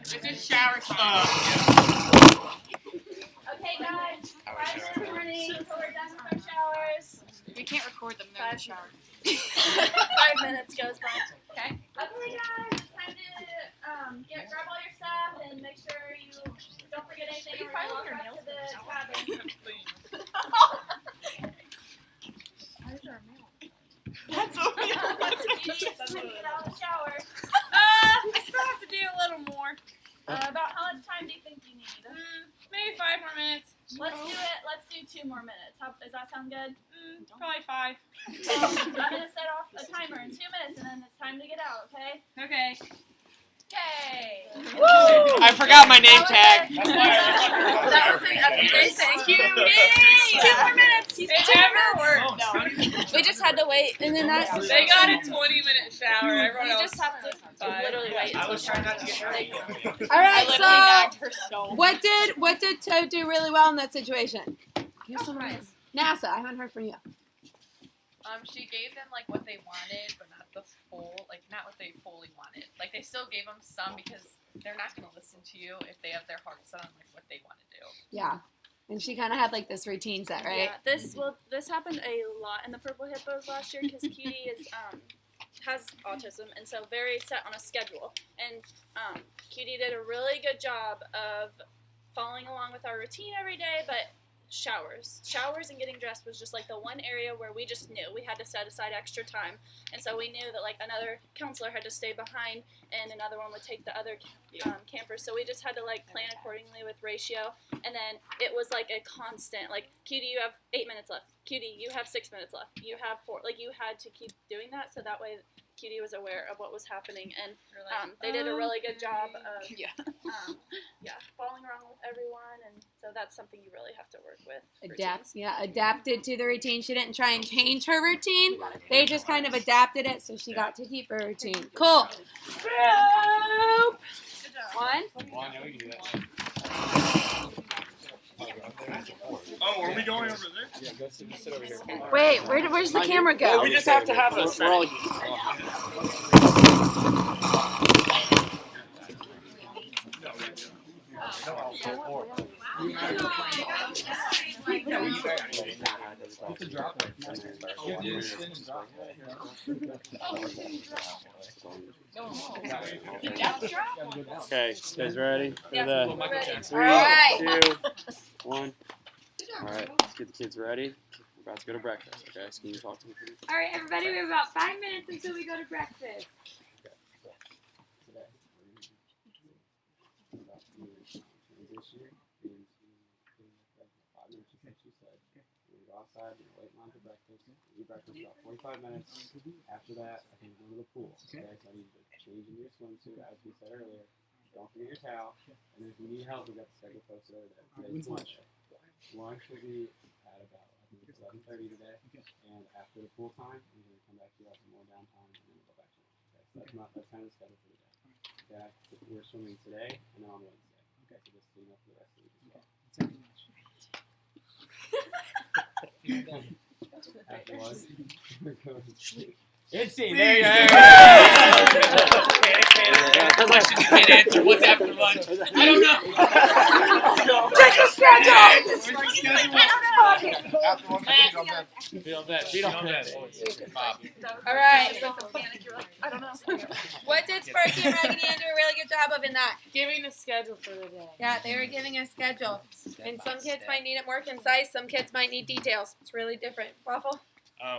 S2: This is shower time.
S14: Okay, guys. 5 minutes morning until we're done with our showers.
S8: We can't record them. They're in the shower.
S14: 5 minutes goes by. Okay. Okay, guys. It's time to grab all your stuff and make sure you don't forget anything. We're gonna walk back to the cabin.
S8: That's what we
S14: Get out of the shower.
S18: I still have to do a little more.
S14: About how much time do you think you need?
S18: Maybe 5 more minutes.
S14: Let's do it. Let's do 2 more minutes. Does that sound good?
S18: Probably 5.
S14: I'm gonna set off a timer in 2 minutes, and then it's time to get out. Okay?
S18: Okay.
S14: Yay!
S13: Woo! I forgot my name tag.
S8: That was an epic. Thank you.
S14: Yay! 2 more minutes.
S18: It never worked.
S8: We just had to wait, and then that.
S18: They got a 20-minute shower. Everyone
S14: We
S18: else
S14: just have to literally wait.
S13: I was trying not to get hurt.
S8: All right,
S18: I literally nagged her
S8: so what did Toad do really well in that situation? NASA, I haven't heard from you.
S12: She gave them like what they wanted, but not the full, like not what they fully wanted. Like they still gave them some because they're not going to listen to you if they have their heart set on like what they want to do.
S8: Yeah, and she kind of had like this routine set, right?
S14: Yeah, this happened a lot in the Purple Hippos last year because Cutie has autism and so very set on a schedule. And Cutie did a really good job of following along with our routine every day, but showers and getting dressed was just like the one area where we just knew we had to set aside extra time, and so we knew that like another counselor had to stay behind and another one would take the other campers, so we just had to like plan accordingly with ratio. And then it was like a constant like, Cutie, you have 8 minutes left. Cutie, you have 6 minutes left. You have 4. Like you had to keep doing that so that way Cutie was aware of what was happening, and they did a really good job of following along with everyone. And
S21: So that's something you really have to work with.
S8: Adapted to the routine. She didn't try and change her routine. They just kind of adapted it so she got to keep her routine. Cool. Group. One.
S9: Yeah, we can do that.
S2: Oh, are we going over there?
S9: Yeah, go sit over here.
S8: Wait, where's the camera go?
S19: Oh, we just have to have a setting.
S9: Okay, you guys ready?
S8: Yeah,
S9: For
S8: we're ready.
S9: 3,
S8: Alright.
S9: 2, 1. Alright, let's get the kids ready. We're about to go to breakfast, okay? So can you talk to me, please?
S8: All right, everybody, we have about 5 minutes until we go to breakfast.
S9: Outside, we're waiting on to breakfast. We eat breakfast about 45 minutes. After that, I think we're going to the pool. Okay, so I need you to change into your swimsuit, as we said earlier. Don't forget your towel. And if you need help, we got the schedule posted over there. Today's lunch. Lunch will be at about, I think it's 11:30 today. And after the pool time, we're going to come back to you, have some more downtime, and then we'll go back to lunch. Okay, so that's kind of the schedule for the day. Okay, so we're swimming today and then on Wednesday. Okay, so just so you know for the rest of the week as well. After lunch, we're going to sleep.
S4: It's there you go.
S9: The question you can't answer. What's after lunch?
S4: I don't know.
S8: Check the schedule.
S9: Feet on bed. Feet on bed.
S8: All right.
S21: I don't know.
S8: What did Sparky and Raggedy Ann do a really good job of in that?
S7: Giving a schedule for the day.
S8: Yeah, they were giving a schedule. And some kids might need it more concise. Some kids might need details. It's really different. Waffle?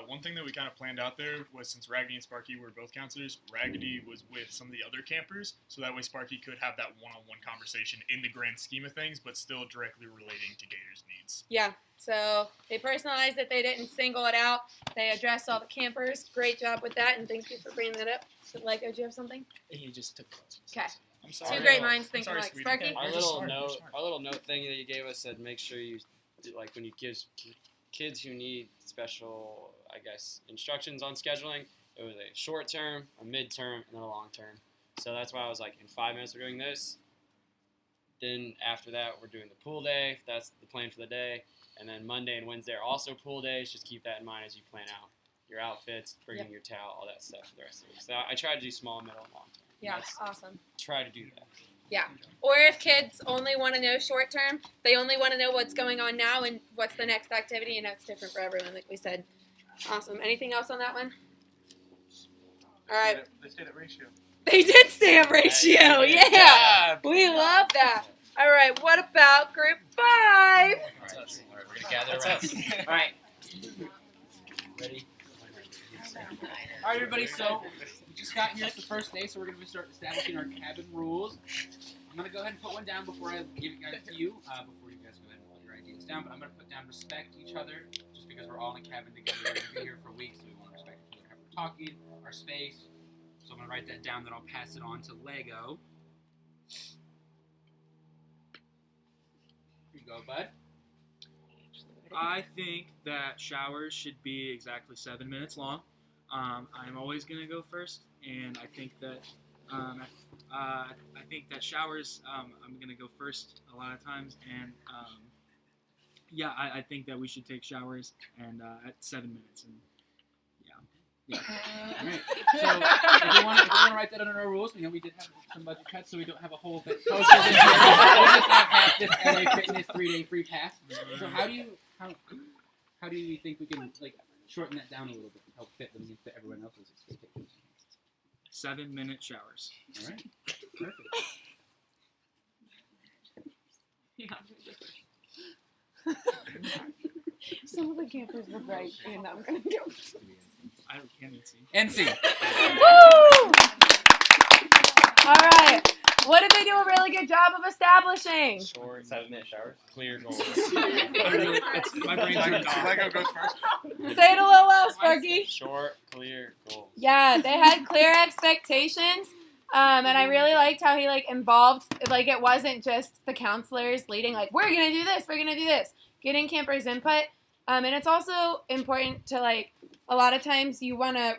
S15: One thing that we kind of planned out there was, since Raggedy and Sparky were both counselors, Raggedy was with some of the other campers, so that way Sparky could have that one-on-one conversation in the grand scheme of things, but still directly relating to Gator's needs.
S8: Yeah. So they personalized it. They didn't single it out. They addressed all the campers. Great job with that, and thank you for bringing that up. So, Lego, do you have something?
S19: He just took.
S8: Okay.
S15: I'm sorry.
S8: Two great minds think
S15: sorry,
S8: alike.
S15: sweetie.
S8: Sparky?
S9: Our little note thing that you gave us said make sure you do, like when you give kids who need special, I guess, instructions on scheduling, it was a short term, a mid term, and then a long term. So that's why I was like, in 5 minutes we're doing this. Then after that we're doing the pool day. That's the plan for the day. And then Monday and Wednesday are also pool days. Just keep that in mind as you plan out your outfits, bringing your towel, all that stuff for the rest of the week. So I try to do small, middle, and long term.
S8: Yeah, awesome.
S9: Try to do that.
S8: Yeah. Or if kids only want to know short term, they only want to know what's going on now and what's the next activity, and that's different for everyone, like we said. Awesome. Anything else on that one? All right.
S2: They stayed at ratio.
S8: They did stay at ratio. Yeah. We love that. All right. What about group 5?
S11: Alright, we're gonna gather around.
S4: Alright. Ready? Alright, everybody, so we just got here. It's the first day, so we're going to start establishing our cabin rules. I'm going to go ahead and put one down before I give it guys to you, before you guys go ahead and put your ideas down. But I'm going to put down respect each other, just because we're all in a cabin together. We're going to be here for weeks, so we want to respect each other. We're talking, our space. So I'm going to write that down, then I'll pass it on to Lego. Here you go, bud.
S19: I think that showers should be exactly 7 minutes long. I'm always gonna go first, and I think that showers. I'm gonna go first a lot of times, and yeah, I think that we should take showers and at 7 minutes, and yeah.
S4: All right. So if you want to write that under our rules, we did have some budget cuts, so we don't have a whole bit posted in here. We just have half this LA Fitness 3-day free pass. So how do you think we can shorten that down a little bit, help fit them into everyone else's expectations?
S19: 7 minute showers.
S4: All right. Perfect.
S7: Some of the campers were right, and I'm gonna go.
S19: I can't see.
S4: NC.
S8: Woo! All right. What did they do a really good job of establishing?
S13: Short 7 minute showers. Clear goals.
S19: My brain's turned off.
S2: Lego goes first.
S8: Say it a little loud, Sparky.
S13: Short, clear goals.
S8: Yeah, they had clear expectations. And I really liked how he like involved, like it wasn't just the counselors leading, like we're gonna do this, getting campers' input. And it's also important to like a lot of times you want to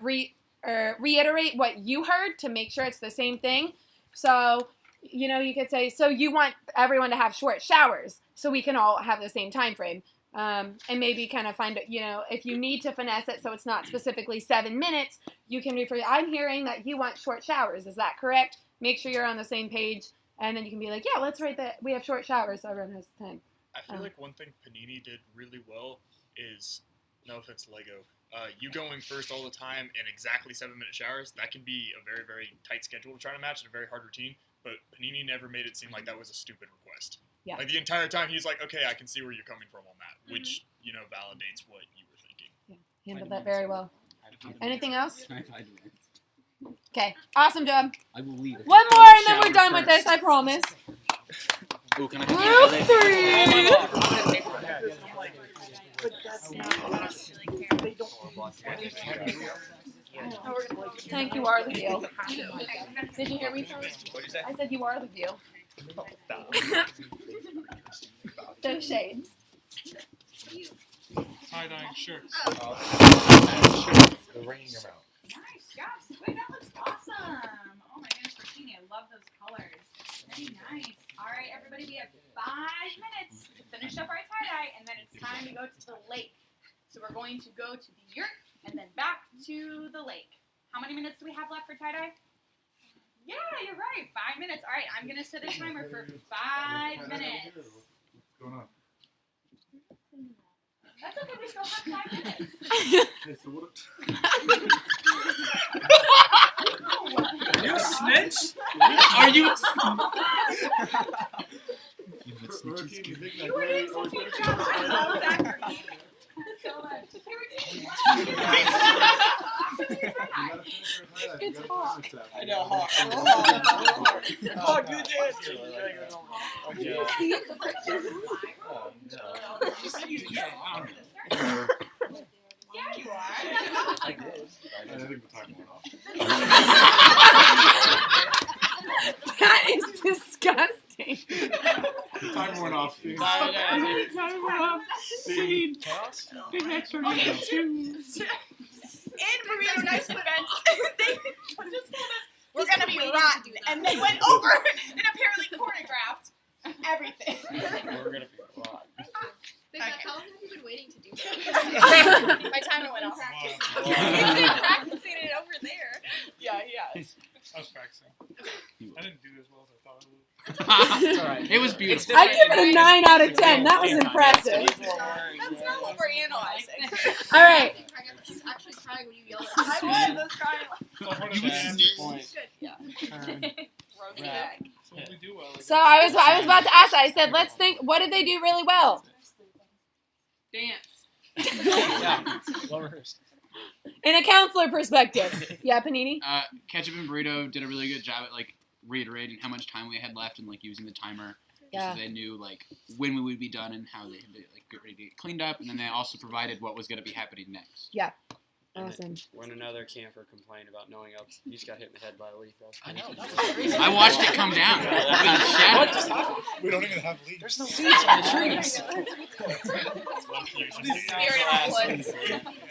S8: reiterate what you heard to make sure it's the same thing. So you could say, so you want everyone to have short showers so we can all have the same time frame. And maybe kind of find, if you need to finesse it so it's not specifically 7 minutes, you can refer, I'm hearing that you want short showers. Is that correct? Make sure you're on the same page. And then you can be like, yeah, let's write that. We have short showers so everyone has time.
S15: I feel like one thing Panini did really well is, no offense to Lego, you going first all the time and exactly 7-minute showers, that can be a very, very tight schedule to try to match and a very hard routine. But Panini never made it seem like that was a stupid request.
S8: Yeah.
S15: Like the entire time he's like, okay, I can see where you're coming from on that, which, validates what you were thinking.
S8: Yeah. Handled that very well. Anything else?
S4: 5 minutes.
S8: Okay. Awesome job.
S4: I will leave.
S8: One more and then we're done with this, I promise.
S4: Ooh, can I
S8: Group 3. Tank, you are the deal. Did you hear me? I said you are the deal. Those shades.
S2: Tie-dyeing shirts.
S16: The ring in your mouth.
S3: Nice job, Squid. That looks awesome. Oh my goodness, Virginia, I love those colors. Very nice. All right, everybody, we have 5 minutes to finish up our tie-dye, and then it's time to go to the lake. So we're going to go to the yurt and then back to the lake. How many minutes do we have left for tie-dye? Yeah, you're right. 5 minutes. All right, I'm going to set a timer for 5 minutes.
S16: What's going on?
S3: That's okay, we still have 5 minutes.
S16: Okay, so what?
S19: You snitch? Are you?
S3: You were doing such a good job. I love that green so much.
S8: It's hot.
S10: I know, hot.
S19: Oh, good answer.
S3: Yeah, you are.
S16: I did. I think the time went off.
S8: That is disgusting.
S16: The time went off. Steve.
S8: Big Mac for
S3: In Burrito Nice defense, they just told us we're gonna be rotten, and they went over and apparently choreographed everything.
S9: We're gonna be rotten.
S6: Big Mac, how long have you been waiting to do that?
S3: My timer went off.
S6: He's been practicing it over there.
S3: Yeah, he has.
S2: I was practicing. I didn't do as well as I thought I would.
S4: It's alright. It was beautiful.
S8: I give it a 9 out of 10. That was impressive.
S3: That's not what we're analyzing.
S8: All right.
S6: I was actually crying when you yelled
S3: I
S6: at me.
S3: was crying.
S2: What we do well.
S8: So I was about to ask that. I said, let's think, what did they do really well?
S3: Dance.
S4: Yeah. Well rehearsed.
S8: In a counselor perspective. Yeah, Panini?
S4: Ketchup and Burrito did a really good job at like reiterating how much time we had left and like using the timer.
S8: Yeah.
S4: So they knew like when we would be done and how they had to like get ready to get cleaned up, and then they also provided what was going to be happening next.
S8: Yeah.
S9: And
S8: Awesome.
S9: When another camper complained about knowing else, he just got hit in the head by a leaf.
S4: I know. I watched it come down.
S16: What just happened? We don't even have leaves.
S4: There's no leaves on the trees.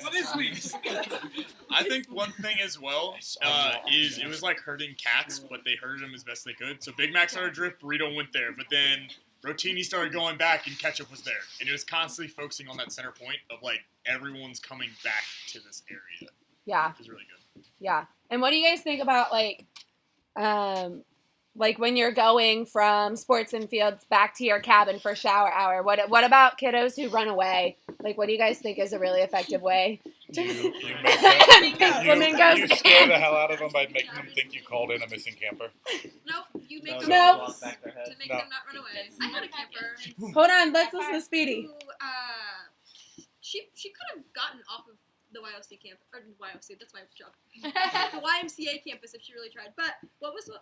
S2: What is leaves?
S15: I think one thing as well is it was like herding cats, but they herded them as best they could. So Big Mac started drift, Burrito went there, but then Rotini started going back and Ketchup was there. And it was constantly focusing on that center point of like everyone's coming back to this area.
S8: Yeah.
S15: Which is really good.
S8: Yeah. And what do you guys think about like when you're going from sports and fields back to your cabin for shower hour? What about kiddos who run away? Like, what do you guys think is a really effective way?
S16: You
S8: Flamingos.
S16: scare the hell out of them by making them think you called in a missing camper.
S6: Nope, you make them
S8: Nope.
S6: to make them not run away. I had a camper.
S8: Hold on, let's listen to Speedy.
S6: Who, she could have gotten off of the YOC campus, or YOC, that's my job. The YMCA campus if she really tried. But what was my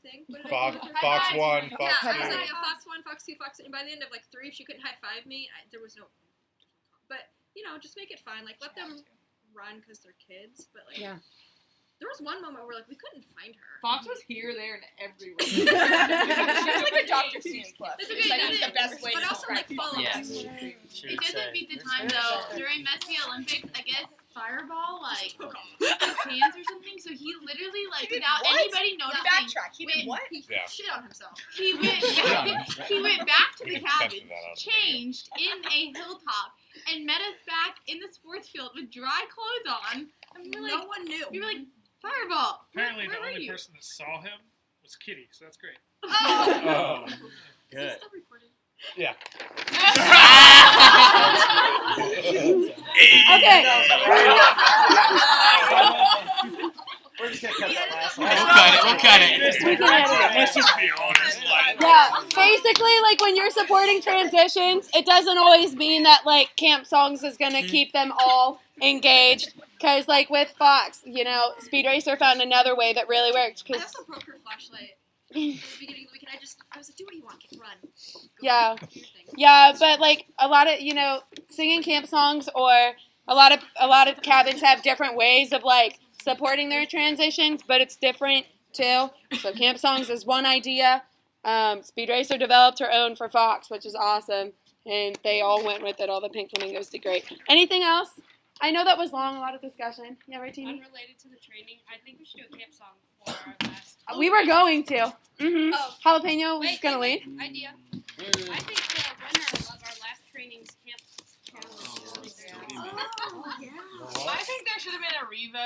S6: thing? What did I do with her?
S16: Fox 1, Fox 2.
S6: Yeah, I was like, yeah, Fox 1, Fox 2, Fox 2, and by the end of like 3, if she couldn't high five me, there was no. But just make it fun. Like let them run because they're kids. But like,
S8: yeah.
S6: There was one moment where like we couldn't find her.
S5: Fox was here, there, and everywhere.
S6: She was like a Dr. Seuss book.
S5: That's okay,
S6: Like,
S5: that's
S6: the best way
S5: but
S6: to
S5: also,
S6: describe
S5: like, follow
S6: people.
S5: us.
S8: It doesn't beat the time though. During Messi Olympics, I guess Fireball like his hands or something. So he literally like
S6: He did
S8: without
S6: what?
S8: anybody
S6: Yeah.
S8: noticing.
S6: Backtrack. He did
S8: went-
S6: what? He
S16: Yeah.
S6: shit on himself.
S8: He went.
S16: Yeah.
S8: He went back to
S16: We
S8: the
S16: can censor
S8: cabin,
S16: that out of the
S8: changed in a hilltop, and met us back in the sports field with dry clothes on. And we were like,
S6: No one knew.
S8: We were like, Fireball.
S2: Apparently,
S8: where
S2: the
S8: were
S2: only
S8: you?
S2: person that saw him was Kitty, so that's great.
S16: Oh.
S13: Good.
S16: Yeah.
S7: Okay.
S13: We're just gonna cut that last
S11: We'll cut it.
S7: We can edit it.
S2: Let's just be honest.
S7: Yeah, basically, like when you're supporting transitions, it doesn't always mean that like Camp Songs is gonna keep them all engaged. Cause like with Fox, you know, Speed Racer found another way that really worked.
S6: I
S7: Cause
S6: also broke her flashlight. At the beginning of the weekend, I was like, do what you want, kid, run.
S7: yeah, yeah, but like a lot of singing camp songs or a lot of cabins have different ways of like supporting their transitions, but it's different too. So camp songs is one idea. Speed Racer developed her own for Fox, which is awesome, and they all went with it. All the Pink Flamingos did great. Anything else? I know that was long, a lot of discussion. Yeah, right, Tina?
S18: Unrelated to the training, I think we should do a camp song for our last.
S7: We were going to.
S18: Oh.
S7: Jalapeno was gonna lead.
S18: Idea. I think